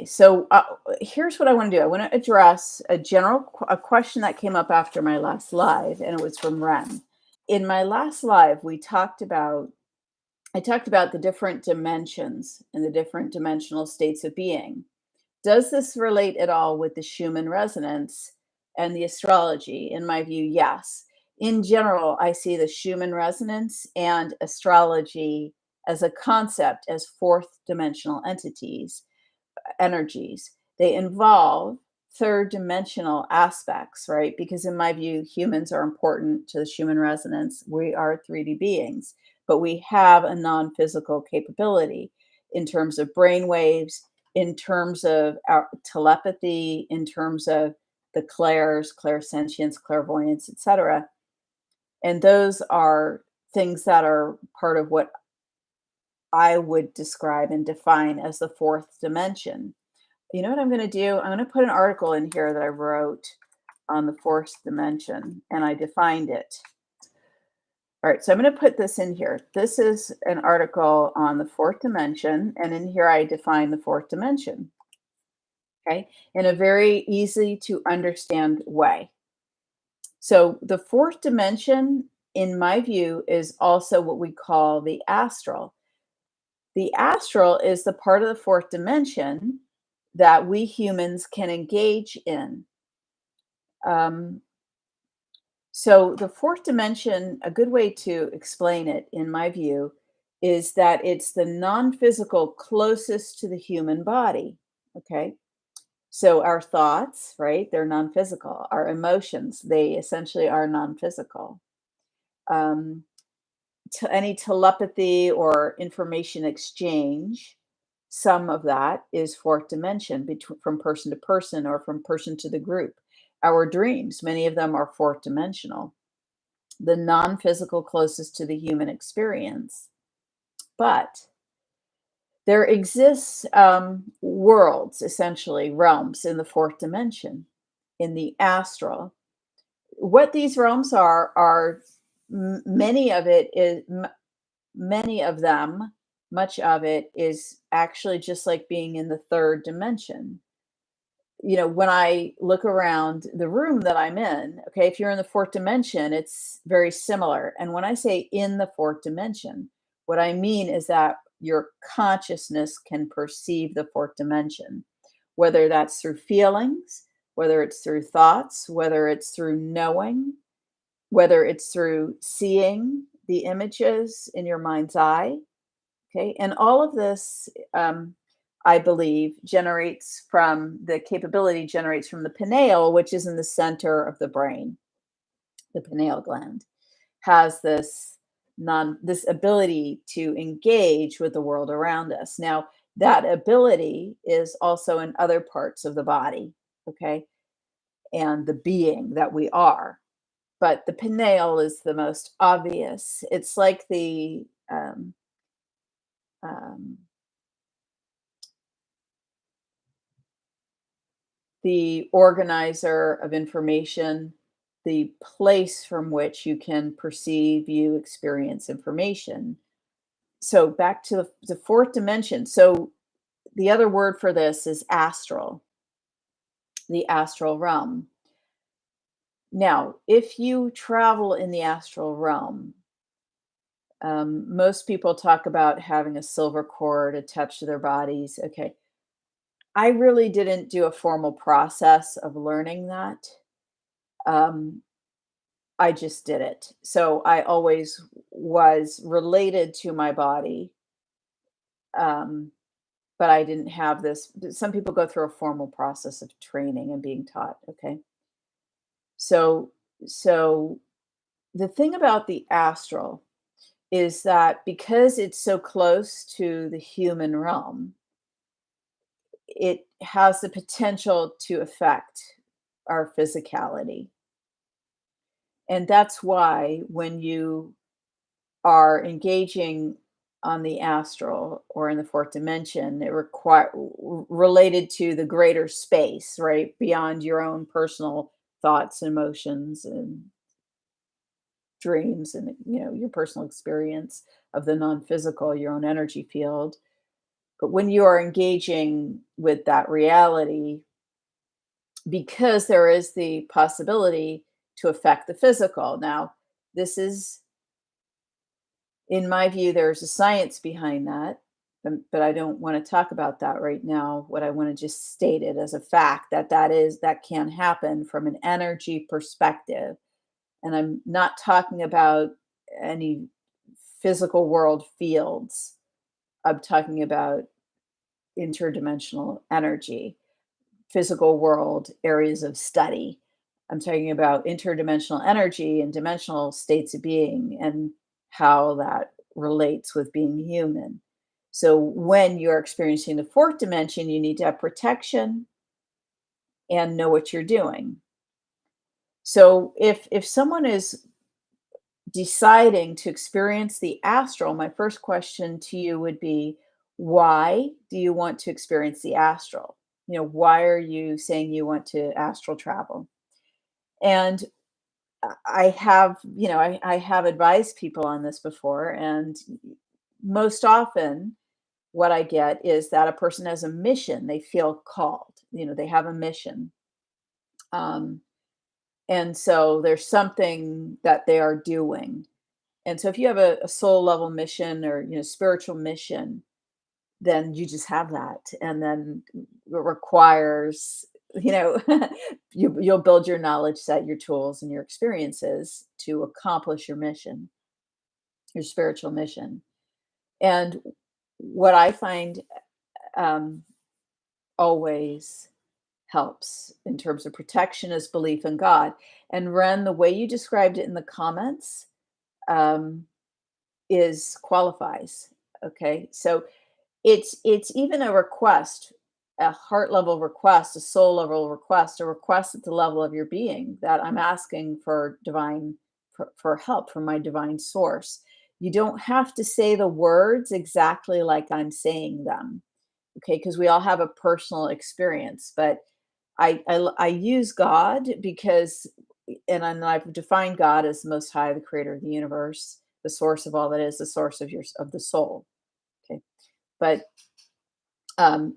So here's what I want to do. I want to address a question that came up after my last live, and it was from Ren. In my last live, I talked about the different dimensions and the different dimensional states of being. Does this relate at all with the Schumann resonance and the astrology? In my view, yes. In general, I see the Schumann resonance and astrology as a concept as fourth dimensional energies. They involve third dimensional aspects, right? Because in my view, humans are important to the human resonance. We are 3D beings, but we have a non physical capability in terms of brain waves, in terms of our telepathy, in terms of the clairs, clairsentience, clairvoyance, etc. And those are things that are part of what I would describe and define as the fourth dimension. You know what I'm going to do? I'm going to put an article in here that I wrote on the fourth dimension, and I defined it. All right, so I'm going to put this in here. This is an article on the fourth dimension, and in here I define the fourth dimension, okay, in a very easy to understand way. So the fourth dimension, in my view, is also what we call the astral. The astral is the part of the fourth dimension that we humans can engage in. Um, so the fourth dimension, a good way to explain it, in my view, is that it's the non-physical closest to the human body. Okay. So our thoughts, right? They're non-physical. Our emotions, they essentially are non-physical. Um, any telepathy or information exchange, some of that is fourth dimension between from person to person or from person to the group. Our dreams, many of them are fourth dimensional, the non-physical closest to the human experience. But there exists worlds, essentially realms in the fourth dimension, in the astral. What these realms are many of it is many of them, much of it is actually just like being in the third dimension. You know, when I look around the room that I'm in, okay, if you're in the fourth dimension, it's very similar. And when I say in the fourth dimension, what I mean is that your consciousness can perceive the fourth dimension, whether that's through feelings, whether it's through thoughts, whether it's through knowing, whether it's through seeing the images in your mind's eye. Okay. And all of this, I believe, generates from the pineal, which is in the center of the brain. The pineal gland has this ability to engage with the world around us. Now, that ability is also in other parts of the body, okay, and the being that we are. But the pineal is the most obvious. It's like um, the organizer of information, the place from which you can perceive, you experience information. So back to the fourth dimension. So the other word for this is astral, the astral realm. Now, if you travel in the astral realm, most people talk about having a silver cord attached to their bodies. Okay. I really didn't do a formal process of learning that. Um, I just did it. So I always was related to my body, um, but I didn't have this. Some people go through a formal process of training and being taught. Okay, so so the thing about the astral is that because it's so close to the human realm, it has the potential to affect our physicality, and that's why when you are engaging on the astral or in the fourth dimension, it related to the greater space, right? Beyond your own personal thoughts, emotions, and dreams, and your personal experience of the non-physical, your own energy field. But when you are engaging with that reality, because there is the possibility to affect the physical. Now, this is, in my view, there's a science behind that, but I don't want to talk about that right now. What I want to just state it as a fact that that can happen from an energy perspective, and I'm not talking about any physical world fields. I'm talking about interdimensional energy, physical world areas of study. I'm talking about interdimensional energy and dimensional states of being and how that relates with being human. So when you're experiencing the fourth dimension, you need to have protection and know what you're doing. So if someone is deciding to experience the astral, my first question to you would be, why do you want to experience the astral? Why are you saying you want to astral travel? And I have, I have advised people on this before, and most often what I get is that a person has a mission. They feel called, they have a mission. Um, and so there's something that they are doing. And so if you have a soul level mission or, spiritual mission, then you just have that. And then it requires, you know, you'll build your knowledge set, your tools, and your experiences to accomplish your mission, your spiritual mission. And what I find um, always helps in terms of protection is belief in God. And Ren, the way you described it in the comments um, is qualifies. Okay, so it's even a request, a heart level request, a soul level request, a request at the level of your being that I'm asking for divine for help from my divine source. You don't have to say the words exactly like I'm saying them, okay? Because we all have a personal experience, but I use God because, I've defined God as Most High, the Creator of the universe, the source of all that is, the source of the soul. Okay, but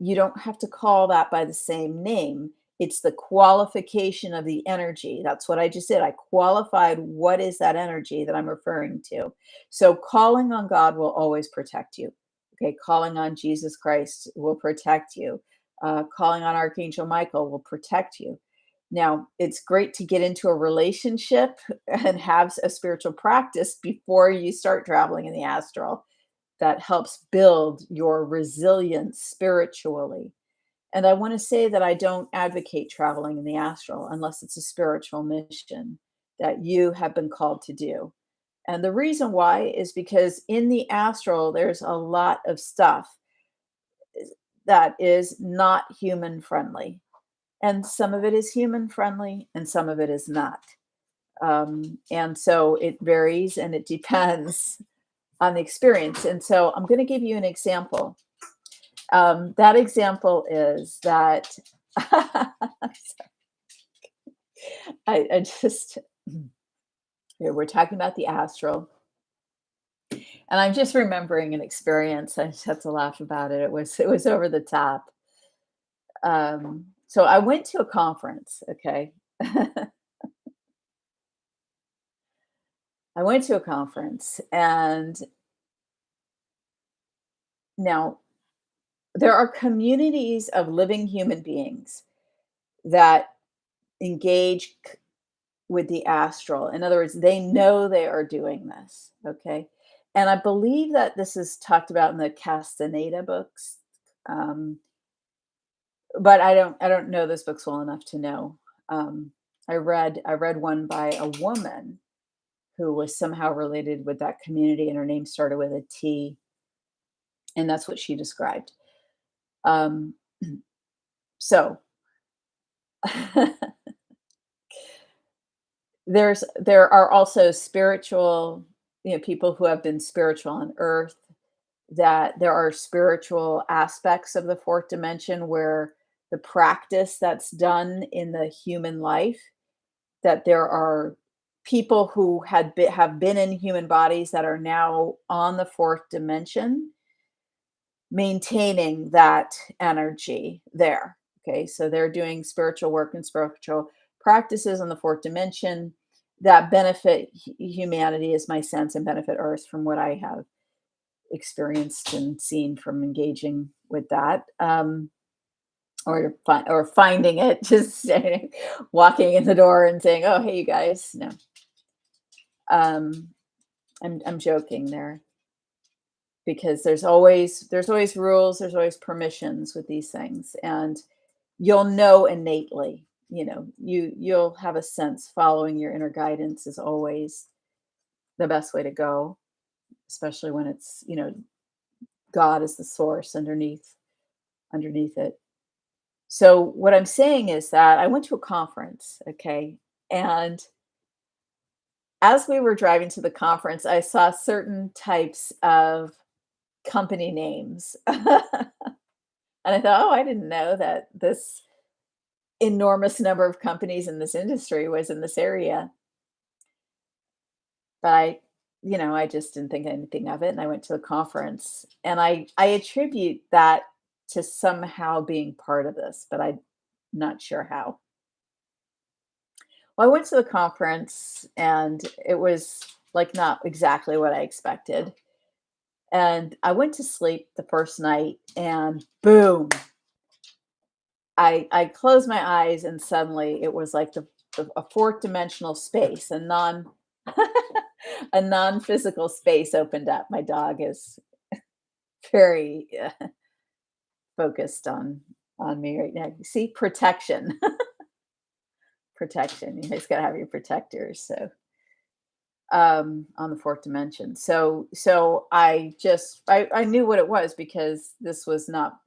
you don't have to call that by the same name. It's the qualification of the energy. That's what I just did. I qualified what is that energy that I'm referring to. So calling on God will always protect you. Okay, calling on Jesus Christ will protect you. Calling on Archangel Michael will protect you. Now, it's great to get into a relationship and have a spiritual practice before you start traveling in the astral that helps build your resilience spiritually. And I want to say that I don't advocate traveling in the astral unless it's a spiritual mission that you have been called to do. And the reason why is because in the astral, there's a lot of stuff that is not human friendly. And some of it is human friendly and some of it is not. And so it varies and it depends on the experience. And so I'm going to give you an example. That example is that I just, here, we're talking about the astral, and I'm just remembering an experience. I just have to laugh about it. It was over the top. So I went to a conference. Okay, I went to a conference, and now there are communities of living human beings that engage with the astral. In other words, they know they are doing this, okay? And I believe that this is talked about in the Castaneda books, um, but I don't know those books well enough to know. I read one by a woman who was somehow related with that community, and her name started with a T, and that's what she described. Um, so there are also spiritual, people who have been spiritual on Earth, that there are spiritual aspects of the fourth dimension where the practice that's done in the human life, that there are people who have been in human bodies that are now on the fourth dimension, maintaining that energy there. Okay, so they're doing spiritual work and spiritual practices on the fourth dimension that benefit humanity, is my sense, and benefit Earth from what I have experienced and seen from engaging with that. Or finding it, just saying, walking in the door and saying, "Oh, hey, you guys." No, um, I'm joking there, because there's always rules, there's always permissions with these things, and you'll know innately. You'll have a sense. Following your inner guidance is always the best way to go, especially when it's God is the source underneath it. So what I'm saying is that I went to a conference, okay, and as we were driving to the conference, I saw certain types of company names. And I thought, "Oh, I didn't know that this enormous number of companies in this industry was in this area." But I just didn't think anything of it, and I went to the conference, and I attribute that to somehow being part of this, but I'm not sure how. Well, I went to the conference, and it was, like, not exactly what I expected, and I went to sleep the first night, and boom, I closed my eyes, and suddenly it was like a fourth dimensional space, a non-physical space opened up. My dog is very, focused on me right now. See, protection, protection. You just gotta have your protectors, so, on the fourth dimension. So I knew what it was, because this was not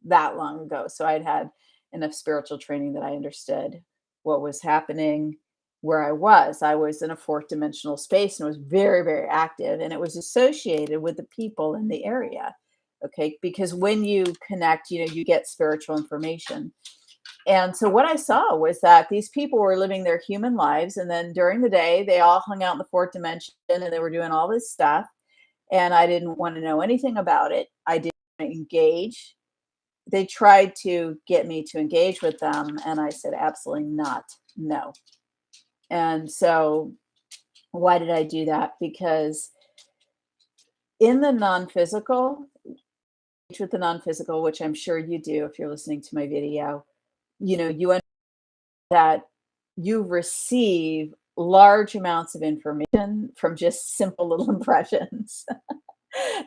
that long ago. So I'd had enough spiritual training that I understood what was happening where I was. I was in a fourth dimensional space, and it was very, very active, and it was associated with the people in the area. Okay, because when you connect, you get spiritual information. And so what I saw was that these people were living their human lives, and then during the day they all hung out in the fourth dimension, and they were doing all this stuff, and I didn't want to know anything about it. I didn't engage. They tried to get me to engage with them, and I said, "Absolutely not. No." And so why did I do that? Because in the non-physical, with the non-physical, which I'm sure you do if you're listening to my video, you understand that you receive large amounts of information from just simple little impressions.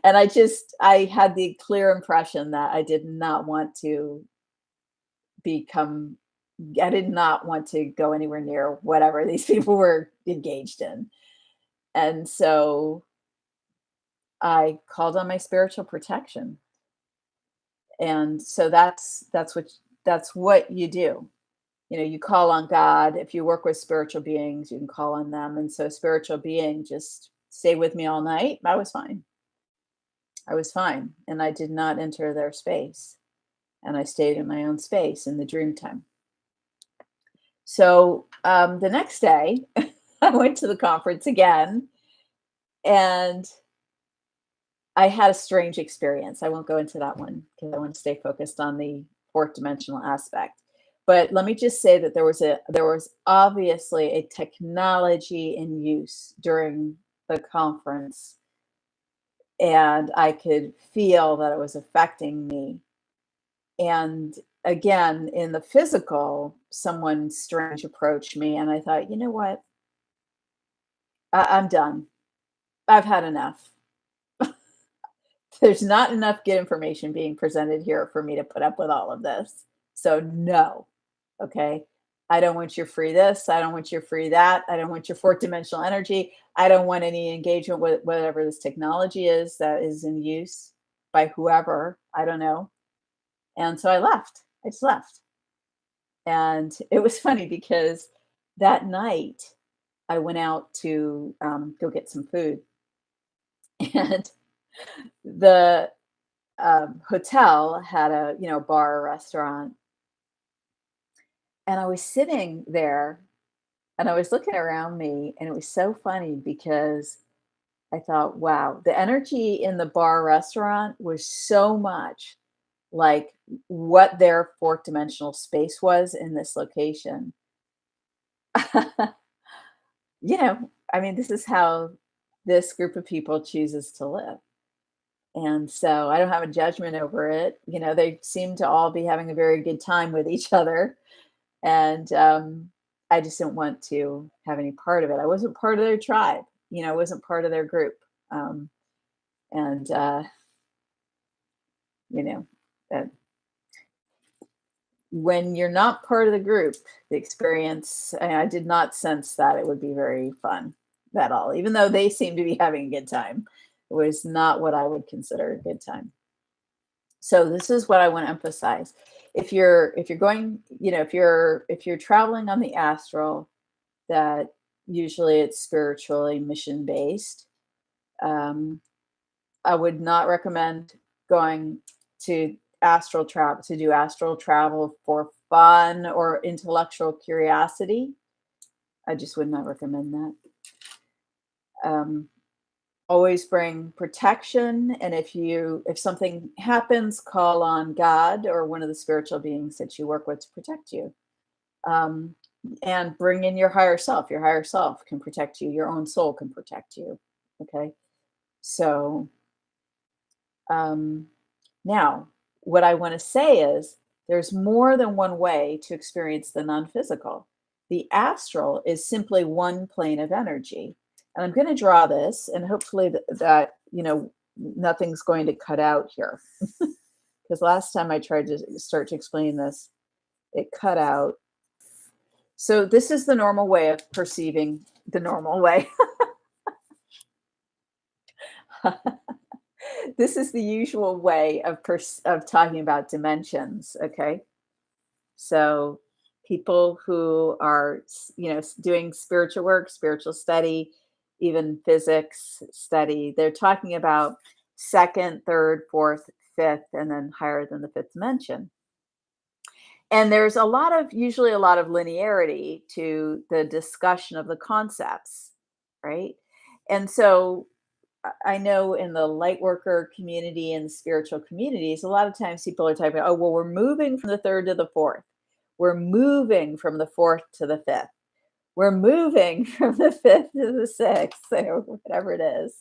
And I had the clear impression that I did not want to become I did not want to go anywhere near whatever these people were engaged in. And so I called on my spiritual protection. And so that's what you do. You call on God. If you work with spiritual beings, you can call on them. And so spiritual being just stay with me all night. I was fine. I was fine. And I did not enter their space. And I stayed in my own space in the dream time. So the next day, I went to the conference again, and I had a strange experience. I won't go into that one because I want to stay focused on the fourth dimensional aspect. But let me just say that there was obviously a technology in use during the conference, and I could feel that it was affecting me. And again, in the physical, someone strange approached me, and I thought, you know what? I'm done. I've had enough. There's not enough good information being presented here for me to put up with all of this. So, no. Okay. I don't want your free this. I don't want your free that. I don't want your fourth dimensional energy. I don't want any engagement with whatever this technology is that is in use by whoever. I don't know. And so I left. I just left. And it was funny because that night I went out to go get some food. And the hotel had a bar or restaurant, and I was sitting there, and I was looking around me, and it was so funny because I thought, wow, the energy in the bar restaurant was so much like what their fourth dimensional space was in this location. I mean, this is how this group of people chooses to live. And so I don't have a judgment over it. They seem to all be having a very good time with each other. And I just didn't want to have any part of it. I wasn't part of their tribe, I wasn't part of their group. Um, and, you know, uh, when you're not part of the group, the experience, I did not sense that it would be very fun at all, even though they seemed to be having a good time. It was not what I would consider a good time. So this is what I want to emphasize. If you're going, if you're traveling on the astral, that usually it's spiritually mission based. Um, I would not recommend going to do astral travel for fun or intellectual curiosity. I just would not recommend that. Um, Always bring protection, and if something happens, call on God or one of the spiritual beings that you work with to protect you. Um, and bring in your higher self. Your higher self can protect you. Your own soul can protect you. Okay. So um, now, what I want to say is there's more than one way to experience the non physical. The astral is simply one plane of energy. And I'm going to draw this, and hopefully nothing's going to cut out here. Because last time I tried to start to explain this, it cut out. So, this is the normal way of perceiving the normal way. This is the usual way of talking about dimensions. Okay. So people who are, doing spiritual work, spiritual study, even physics study, they're talking about second, third, fourth, fifth, and then higher than the fifth dimension. And there's usually a lot of linearity to the discussion of the concepts, right? And so I know in the light worker community and spiritual communities, a lot of times people are talking about, oh, well, we're moving from the third to the fourth. We're moving from the fourth to the fifth. We're moving from the fifth to the sixth, or whatever it is.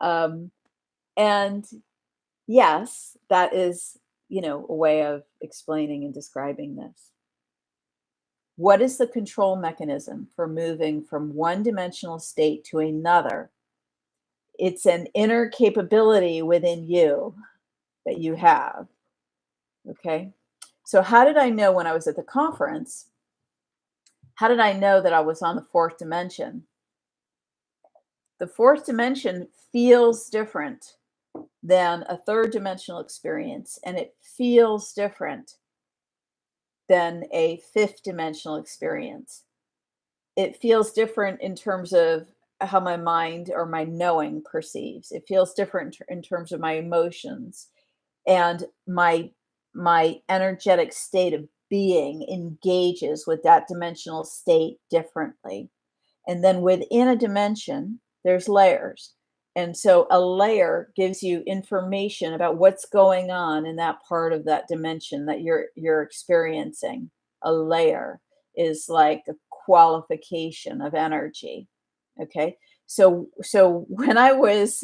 Um, and yes, that is, a way of explaining and describing this. What is the control mechanism for moving from one dimensional state to another? It's an inner capability within you that you have. Okay. So, how did I know when I was at the conference? How did I know that I was on the fourth dimension? The fourth dimension feels different than a third dimensional experience, and it feels different than a fifth dimensional experience. It feels different in terms of how my mind or my knowing perceives. It feels different in terms of my emotions, and my energetic state of being engages with that dimensional state differently. And then within a dimension, there's layers. And so a layer gives you information about what's going on in that part of that dimension that you're experiencing. A layer is like a qualification of energy. Okay. So when I was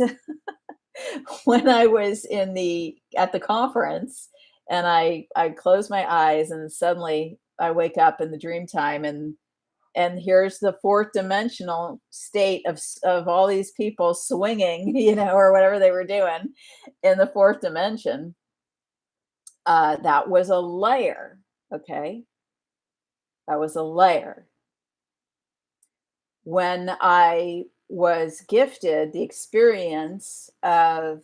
when I was at the conference, and I close my eyes, and suddenly I wake up in the dream time, and here's the fourth dimensional state of all these people swinging, or whatever they were doing in the fourth dimension. That was a layer. Okay. That was a layer. When I was gifted the experience of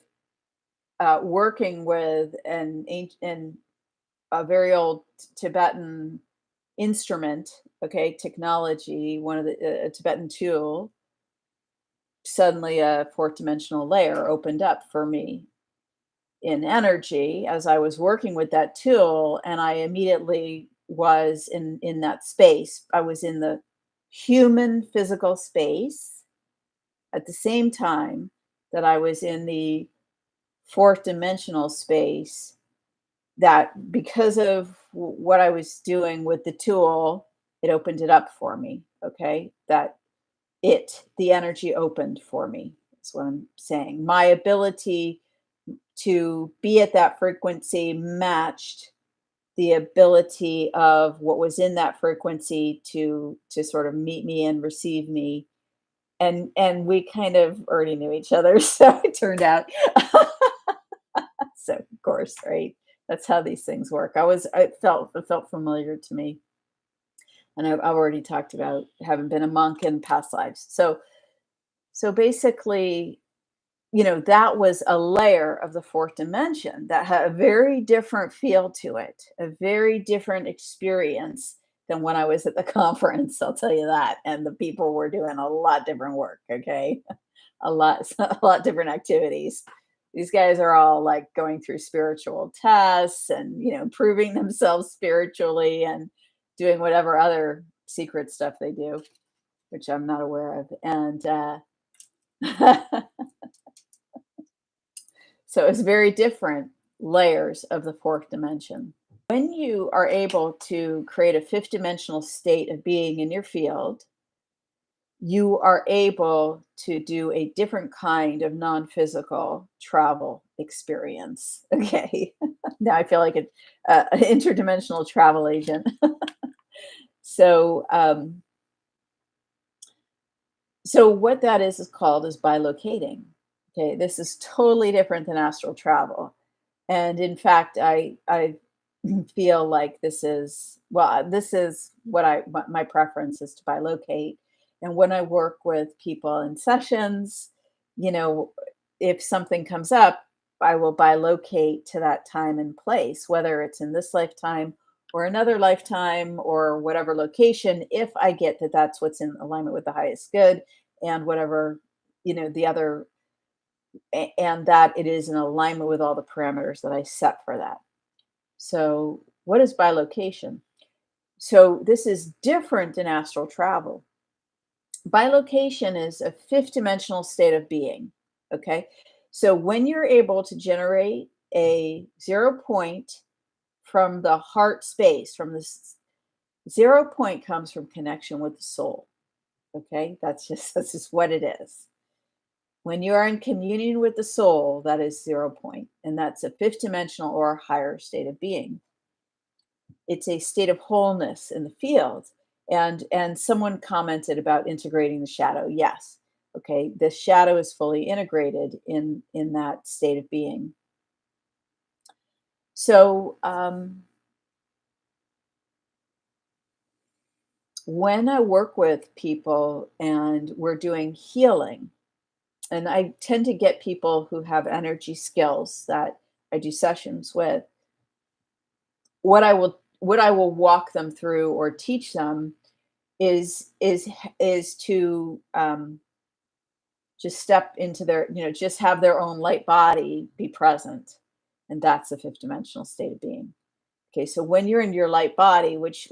working with a very old Tibetan instrument, okay, technology, one of the a Tibetan tool, suddenly a fourth dimensional layer opened up for me in energy as I was working with that tool, and I immediately was in that space. I was in the human physical space, at the same time that I was in the fourth dimensional space, that because of what I was doing with the tool, it opened it up for me. Okay. The energy opened for me. That's what I'm saying. My ability to be at that frequency matched the ability of what was in that frequency to sort of meet me and receive me. And we kind of already knew each other, so it turned out. So of course, right? That's how these things work. It felt familiar to me. And I've already talked about having been a monk in past lives. So basically, that was a layer of the fourth dimension that had a very different feel to it, a very different experience than when I was at the conference. I'll tell you that. And the people were doing a lot different work. Okay. A lot different activities. These guys are all like going through spiritual tests and, improving themselves spiritually and doing whatever other secret stuff they do, which I'm not aware of. And, so it's very different layers of the fourth dimension. When you are able to create a fifth dimensional state of being in your field, you are able to do a different kind of non-physical travel experience. Okay. Now I feel like an interdimensional travel agent. So, so what that is called is bilocating. Okay, this is totally different than astral travel. And in fact, I feel like this is what my preference is to bilocate. And when I work with people in sessions, you know, if something comes up, I will bilocate to that time and place, whether it's in this lifetime or another lifetime or whatever location, if I get that that's what's in alignment with the highest good and whatever, the other and that it is in alignment with all the parameters that I set for that. So, what is bilocation? So, this is different than astral travel. Bilocation is a fifth dimensional state of being. Okay. So, when you're able to generate a 0 point from the heart space, from this 0 point comes from connection with the soul. Okay. That's just what it is. When you are in communion with the soul, that is 0 point, and that's a fifth dimensional or higher state of being. It's a state of wholeness in the field. And someone commented about integrating the shadow. Yes. Okay. The shadow is fully integrated in that state of being. So when I work with people and we're doing healing, and I tend to get people who have energy skills that I do sessions with, what I will walk them through or teach them is to just step into their, just have their own light body be present, and that's the fifth dimensional state of being. Okay, so when you're in your light body, which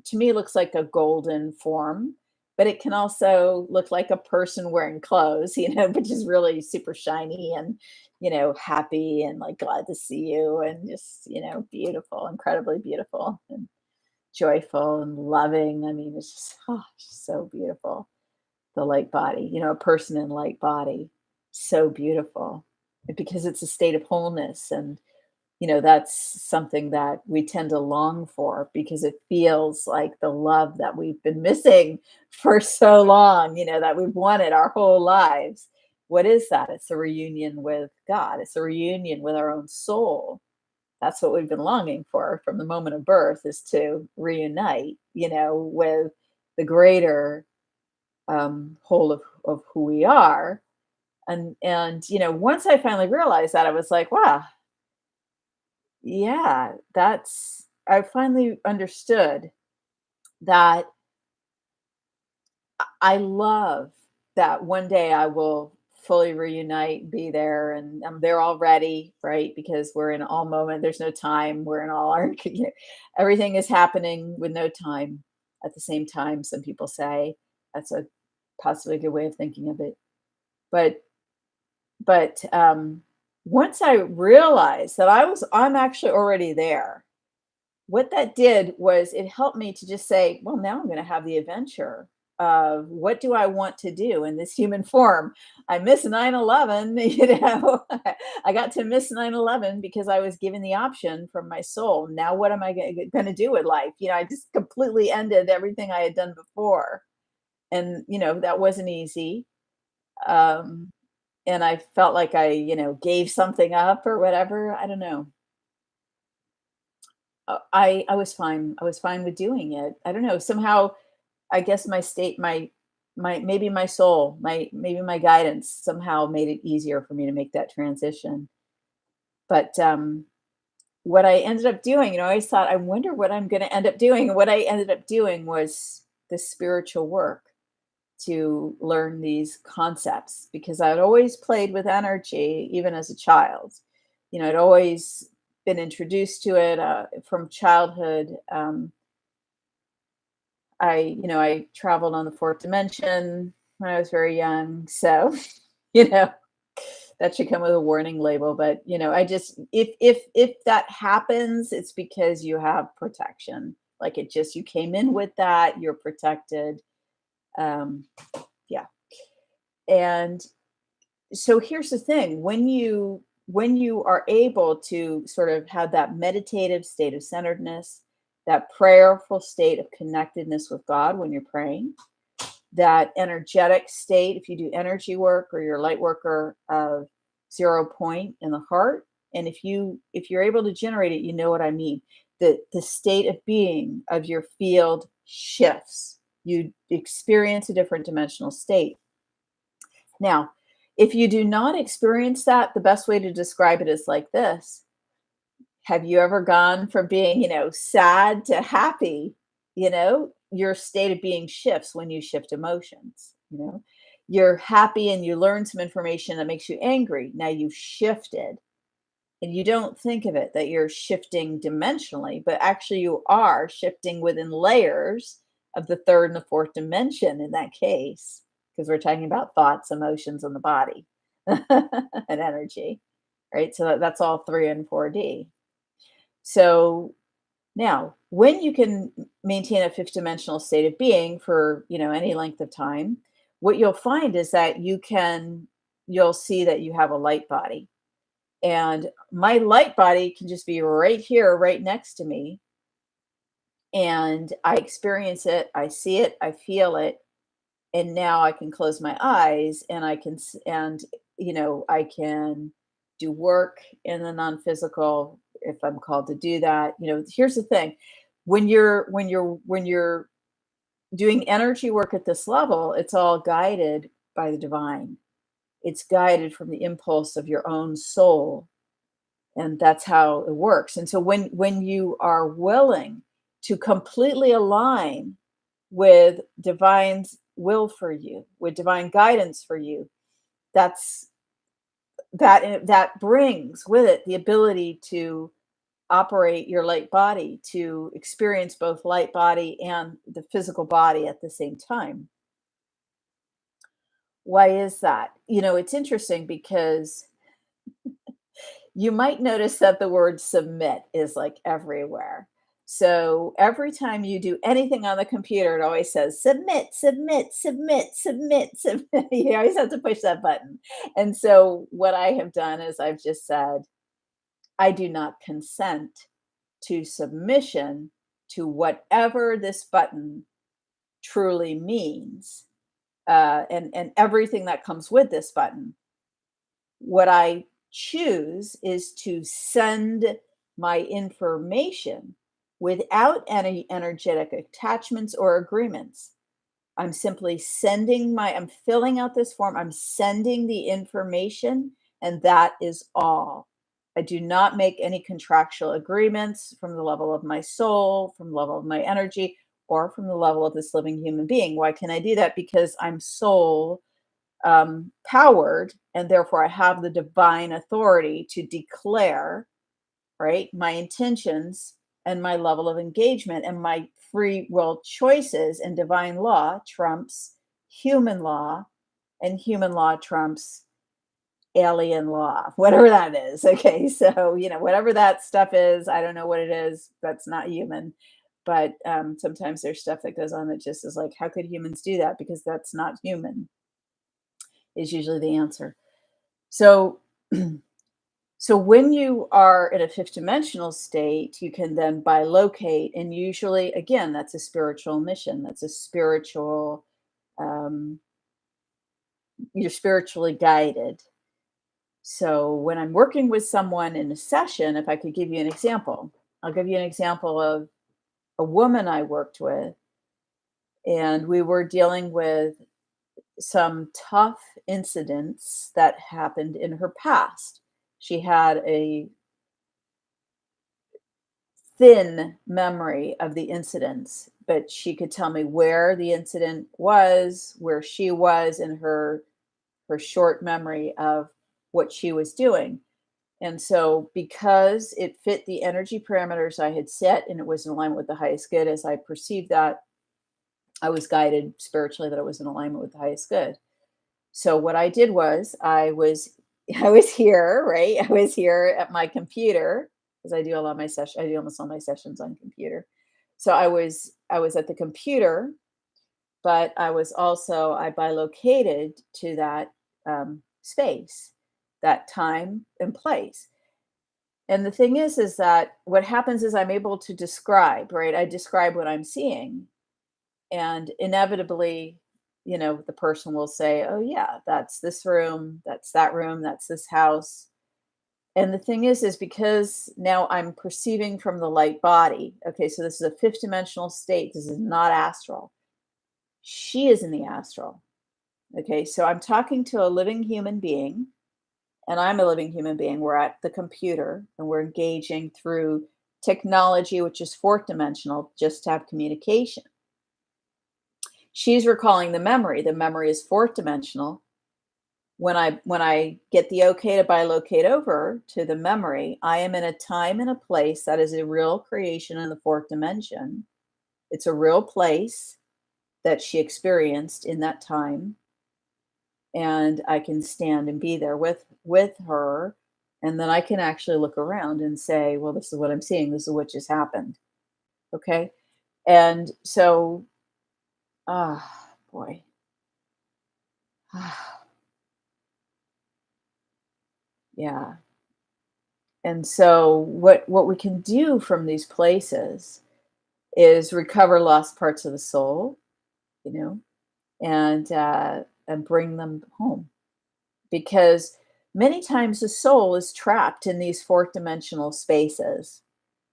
to me looks like a golden form, but it can also look like a person wearing clothes, which is really super shiny and, happy and like glad to see you and just, beautiful, incredibly beautiful and joyful and loving. I mean, it's just, just so beautiful. The light body, a person in light body, so beautiful because it's a state of wholeness. And that's something that we tend to long for because it feels like the love that we've been missing for so long, that we've wanted our whole lives. What is that? It's a reunion with God. It's a reunion with our own soul. That's what we've been longing for from the moment of birth, is to reunite, with the greater whole of who we are. And once I finally realized that, I was like, wow, yeah, I finally understood that I love that one day I will fully reunite, be there, and I'm there already, right? Because we're in all moment. There's no time. We're in all our, everything is happening with no time at the same time. Some people say that's a possibly a good way of thinking of it. But but once I realized that I'm actually already there, what that did was it helped me to just say, well, now I'm going to have the adventure of what do I want to do in this human form. I miss 9/11, I got to miss 9/11 because I was given the option from my soul. Now what am I going to do with life? I just completely ended everything I had done before. And that wasn't easy. Um and I felt like I, gave something up or whatever. I don't know. I was fine. I was fine with doing it. I don't know. Somehow, I guess my state, my maybe my soul, maybe my guidance somehow made it easier for me to make that transition. But what I ended up doing, I always thought, I wonder what I'm going to end up doing. And what I ended up doing was the spiritual work to learn these concepts because I'd always played with energy, even as a child. I'd always been introduced to it from childhood. I traveled on the fourth dimension when I was very young. So, you know, that should come with a warning label. But, I just, if that happens, it's because you have protection. Like you came in with that, you're protected. Um, yeah. And so here's the thing, when you are able to sort of have that meditative state of centeredness, that prayerful state of connectedness with God when you're praying, that energetic state, if you do energy work or you're a light worker, of 0 point in the heart, and if you're able to generate it, you know what I mean. The state of being of your field shifts. You experience a different dimensional state. Now, if you do not experience that, the best way to describe it is like this. Have you ever gone from being, sad to happy? Your state of being shifts when you shift emotions. You're happy and you learn some information that makes you angry. Now you've shifted and you don't think of it that you're shifting dimensionally, but actually you are shifting within layers of the third and the fourth dimension in that case, because we're talking about thoughts, emotions, and the body and energy, right? So that's all 3 and 4D. So now, when you can maintain a fifth dimensional state of being for, any length of time, what you'll find is that you'll see that you have a light body. And my light body can just be right here, right next to me. And I experience it, I see it, I feel it. And now I can close my eyes and I can do work in the non-physical if I'm called to do that. Here's the thing. When you're doing energy work at this level, it's all guided by the divine. It's guided from the impulse of your own soul, and that's how it works. And so when you are willing to completely align with divine's will for you, with divine guidance for you, that's that brings with it the ability to operate your light body, to experience both light body and the physical body at the same time. Why is that? It's interesting because you might notice that the word submit is like everywhere. So every time you do anything on the computer, it always says submit, submit, submit, submit, submit. You always have to push that button. And so what I have done is I've just said, I do not consent to submission to whatever this button truly means, and everything that comes with this button. What I choose is to send my information without any energetic attachments or agreements. I'm filling out this form, I'm sending the information, and that is all. I do not make any contractual agreements from the level of my soul, from the level of my energy, or from the level of this living human being. Why can I do that? Because I'm soul powered, and therefore I have the divine authority to declare, right, my intentions and my level of engagement, and my free will choices, and divine law trumps human law and human law trumps alien law, whatever that is. Okay, so whatever that stuff is, I don't know what it is. That's not human. But sometimes there's stuff that goes on that just is like, how could humans do that? Because that's not human, is usually the answer. So, so when you are in a fifth dimensional state, you can then bilocate, and usually, again, that's a spiritual mission. That's a spiritual. Um, you're spiritually guided. So when I'm working with someone in a session, if I could give you an example, I'll give you an example of a woman I worked with, and we were dealing with some tough incidents that happened in her past. She had a thin memory of the incidents, but she could tell me where the incident was, where she was in her short memory of what she was doing. And so, because it fit the energy parameters I had set and it was in alignment with the highest good, as I perceived that, I was guided spiritually that it was in alignment with the highest good. So what I did was I was here, right? I was here at my computer because I do a lot of my session. I do almost all my sessions on computer. So I was at the computer, but I bilocated to that space, that time and place. And the thing is that what happens is I'm able to describe, right? I describe what I'm seeing, and inevitably, the person will say, "Oh yeah, that's this room, that's that room, that's this house." And the thing is because now I'm perceiving from the light body. Okay, so this is a fifth dimensional state. This is not astral. She is in the astral. Okay, so I'm talking to a living human being, and I'm a living human being. We're at the computer and we're engaging through technology, which is fourth dimensional, just to have communication. She's recalling the memory. The memory is fourth dimensional. When I get the okay to bilocate over to the memory, I am in a time and a place that is a real creation in the fourth dimension. It's a real place that she experienced in that time, and I can stand and be there with her, and then I can actually look around and say, well, this is what I'm seeing. This is what just happened. Okay, and so, boy. Yeah. And so what we can do from these places is recover lost parts of the soul, you know, and bring them home. Because many times the soul is trapped in these fourth dimensional spaces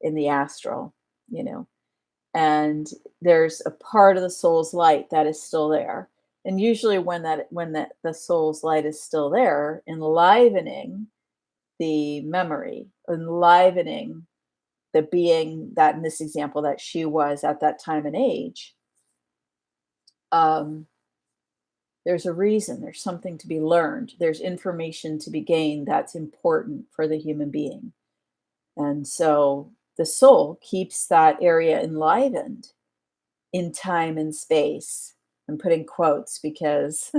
in the astral, you know, and there's a part of the soul's light that is still there. And usually when the soul's light is still there, enlivening the memory, enlivening the being that in this example that she was at that time and age, um, there's a reason, there's something to be learned, there's information to be gained that's important for the human being. And so the soul keeps that area enlivened in time and space. I'm putting quotes because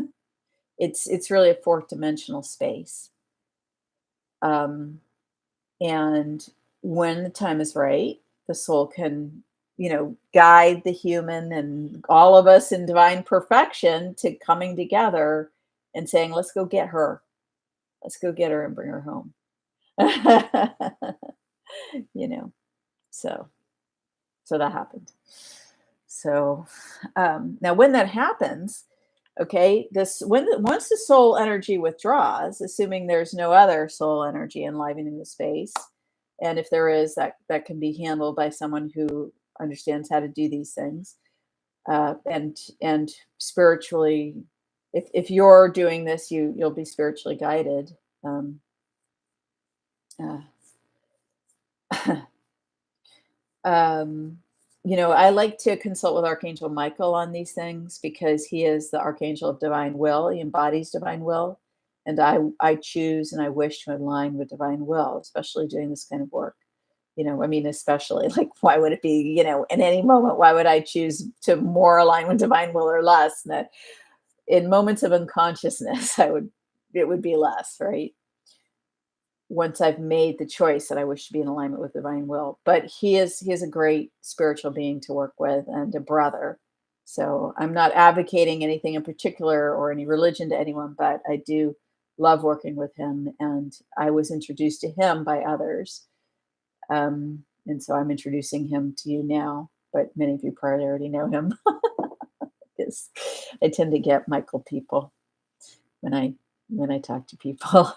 it's really a fourth dimensional space. Um, And when the time is right, the soul can, guide the human and all of us in divine perfection to coming together and saying, let's go get her. Let's go get her and bring her home. you know, so, so that happened. So now when that happens, okay, once the soul energy withdraws, assuming there's no other soul energy enlivening the space, and if there is, that can be handled by someone who understands how to do these things, and spiritually, if you're doing this, you'll be spiritually guided. Um, uh, um, I like to consult with Archangel Michael on these things because he is the Archangel of Divine Will. He embodies Divine Will, and I choose and I wish to align with Divine Will, especially doing this kind of work. I mean, especially like, why would it be, in any moment, why would I choose to more align with Divine Will or less? And that in moments of unconsciousness, it would be less, right? Once I've made the choice that I wish to be in alignment with divine will. But he is a great spiritual being to work with and a brother. So I'm not advocating anything in particular or any religion to anyone, but I do love working with him. And I was introduced to him by others. And so I'm introducing him to you now, but many of you probably already know him because I tend to get Michael people when I when I talk to people.